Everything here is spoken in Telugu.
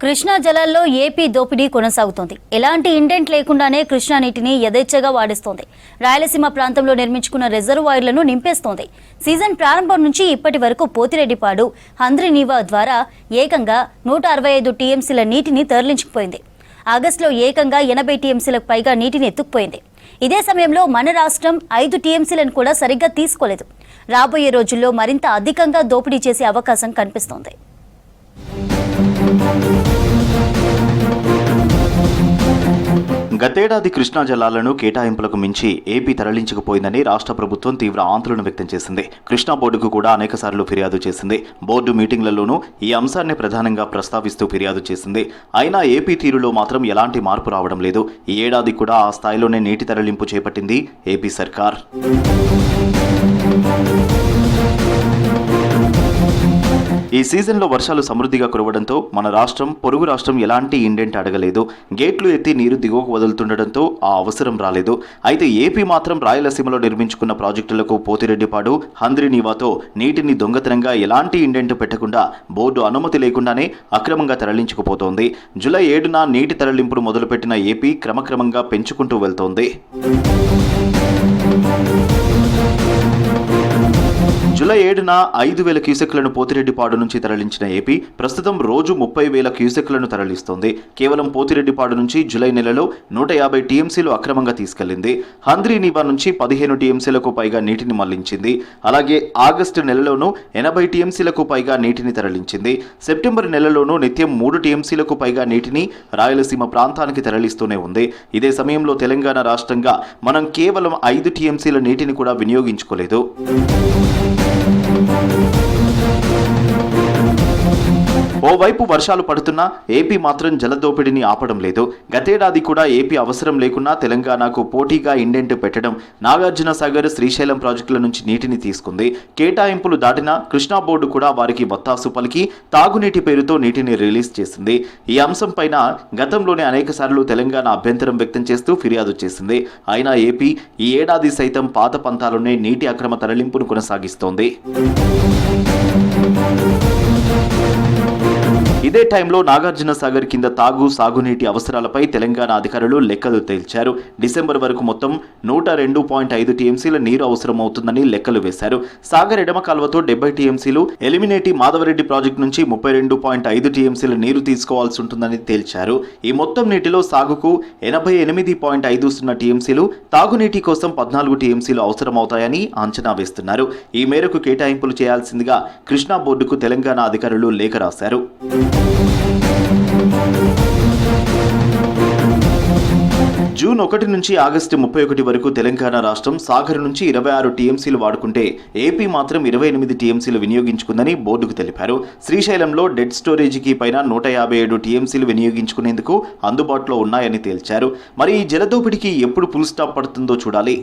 కృష్ణా జలాల్లో ఏపీ దోపిడీ కొనసాగుతోంది. ఎలాంటి ఇండెంట్ లేకుండానే కృష్ణా నీటిని యథేచ్ఛగా వాడేస్తోంది. రాయలసీమ ప్రాంతంలో నిర్మించుకున్న రిజర్వాయర్లను నింపేస్తోంది. సీజన్ ప్రారంభం నుంచి ఇప్పటి వరకు పోతిరెడ్డిపాడు, హంద్రీనీవా ద్వారా ఏకంగా 165 టీఎంసీల నీటిని తరలించుకుపోయింది. ఆగస్టులో ఏకంగా 80 టీఎంసీలకు పైగా నీటిని ఎత్తుకుపోయింది. ఇదే సమయంలో మన రాష్ట్రం 5 టీఎంసీలను కూడా సరిగ్గా తీసుకోలేదు. రాబోయే రోజుల్లో మరింత అధికంగా దోపిడీ చేసే అవకాశం కనిపిస్తోంది. గతేడాది కృష్ణా జలాలను కేటాయింపులకు మించి ఏపీ తరలించకపోయిందని రాష్ట్ర ప్రభుత్వం తీవ్ర ఆందోళన వ్యక్తం చేసింది. కృష్ణా బోర్డుకు కూడా అనేకసార్లు ఫిర్యాదు చేసింది. బోర్డు మీటింగ్లలోనూ ఈ అంశాన్ని ప్రధానంగా ప్రస్తావిస్తూ ఫిర్యాదు చేసింది. అయినా ఏపీ తీరులో మాత్రం ఎలాంటి మార్పు రావడం లేదు. ఈ ఏడాది కూడా ఆ స్థాయిలోనే నీటి తరలింపు చేపట్టింది ఏపీ సర్కార్. ఈ సీజన్లో వర్షాలు సమృద్ధిగా కురవడంతో మన రాష్ట్రం పొరుగు రాష్ట్రం ఎలాంటి ఇండెంట్ అడగలేదు. గేట్లు ఎత్తి నీరు దిగువకు వదులుతుండటంతో ఆ అవసరం రాలేదు. అయితే ఏపీ మాత్రం రాయలసీమలో నిర్మించుకున్న ప్రాజెక్టులకు పోతిరెడ్డిపాడు, హంద్రీనీవాతో నీటిని దొంగతనంగా ఎలాంటి ఇండెంట్ పెట్టకుండా బోర్డు అనుమతి లేకుండానే అక్రమంగా తరలించుకుపోతోంది. జూలై 7న నీటి తరలింపును మొదలుపెట్టిన ఏపీ క్రమక్రమంగా పెంచుకుంటూ వెళ్తోంది. జూలై 7న 5,000 క్యూసెక్లను పోతిరెడ్డిపాడు నుంచి తరలించిన ఏపీ ప్రస్తుతం రోజు 30,000 క్యూసెక్లను తరలిస్తోంది. కేవలం పోతిరెడ్డిపాడు నుంచి జూలై నెలలో 150 టీఎంసీలు అక్రమంగా తీసుకెళ్లింది. హంద్రీనీవా నుంచి 15 టీఎంసీలకు పైగా నీటిని మళ్లించింది. అలాగే ఆగస్టు నెలలోనూ 80 టీఎంసీలకు పైగా నీటిని తరలించింది. సెప్టెంబర్ నెలలోనూ నిత్యం 3 టీఎంసీలకు పైగా నీటిని రాయలసీమ ప్రాంతానికి తరలిస్తూనే ఉంది. ఇదే సమయంలో తెలంగాణ రాష్ట్రంగా మనం కేవలం 5 టీఎంసీల నీటిని కూడా వినియోగించుకోలేదు. ఓవైపు వర్షాలు పడుతున్నా ఏపీ మాత్రం జలదోపిడిని ఆపడం లేదు. గతేడాది కూడా ఏపీ అవసరం లేకున్నా తెలంగాణకు పోటీగా ఇండెంట్ పెట్టడం, నాగార్జున సాగర్, శ్రీశైలం ప్రాజెక్టుల నుంచి నీటిని తీసుకుంది. కేటాయింపులు దాటినా కృష్ణా బోర్డు కూడా వారికి వత్తాసు పలికి తాగునీటి పేరుతో నీటిని రిలీజ్ చేసింది. ఈ అంశంపైన గతంలోనే అనేకసార్లు తెలంగాణ అభ్యంతరం వ్యక్తం చేస్తూ ఫిర్యాదు చేసింది. అయినా ఏపీ ఈ ఏడాది సైతం పాత పంతాలోనే నీటి అక్రమ తరలింపును కొనసాగిస్తోంది. ఇదే టైంలో నాగార్జున సాగర్ కింద సాగునీటి అవసరాలపై తెలంగాణ అధికారులు లెక్కలు తేల్చారు. డిసెంబర్ వరకు మొత్తం 102.5 టీఎంసీల నీరు అవసరమవుతుందని లెక్కలు వేశారు. సాగర్ ఎడమ కాల్వతో 70 టీఎంసీలు, ఎలిమినేటి మాధవరెడ్డి ప్రాజెక్టు నుంచి 32.5 టీఎంసీల నీరు తీసుకోవాల్సి ఉంటుందని తేల్చారు. ఈ మొత్తం నీటిలో సాగుకు 88.50 టీఎంసీలు, తాగునీటి కోసం 14 టీఎంసీలు అవసరమవుతాయని అంచనా వేస్తున్నారు. ఈ మేరకు కేటాయింపులు చేయాల్సిందిగా కృష్ణా బోర్డుకు తెలంగాణ అధికారులు లేఖ రాశారు. జూన్ 1 నుంచి ఆగస్టు 31 వరకు తెలంగాణ రాష్ట్రం సాగర్ నుంచి 26 టీఎంసీలు వాడుకుంటే ఏపీ మాత్రం 28 టీఎంసీలు వినియోగించుకుందని బోర్డుకు తెలిపారు. శ్రీశైలంలో డెడ్ స్టోరేజీకి పైన 157 టీఎంసీలు వినియోగించుకునేందుకు అందుబాటులో ఉన్నాయని తేల్చారు. మరి ఈ జలదోపిడికి ఎప్పుడు ఫుల్ స్టాప్ పడుతుందో చూడాలి.